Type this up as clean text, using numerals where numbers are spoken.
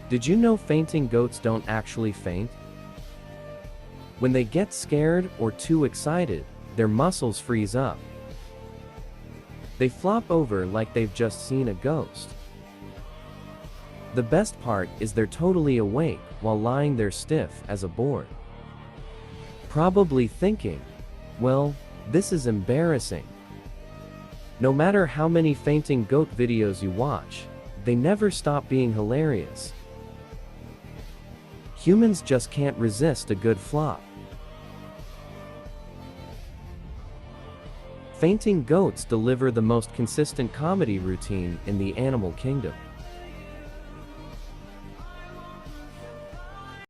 Did you know fainting goats don't actually faint? When they get scared or too excited, their muscles freeze up. They flop over like they've just seen a ghost. The best part is they're totally awake while lying there stiff as a board. Probably thinking, well, this is embarrassing. No matter how many fainting goat videos you watch, they never stop being hilarious. Humans just can't resist a good flop. Fainting goats deliver the most consistent comedy routine in the animal kingdom.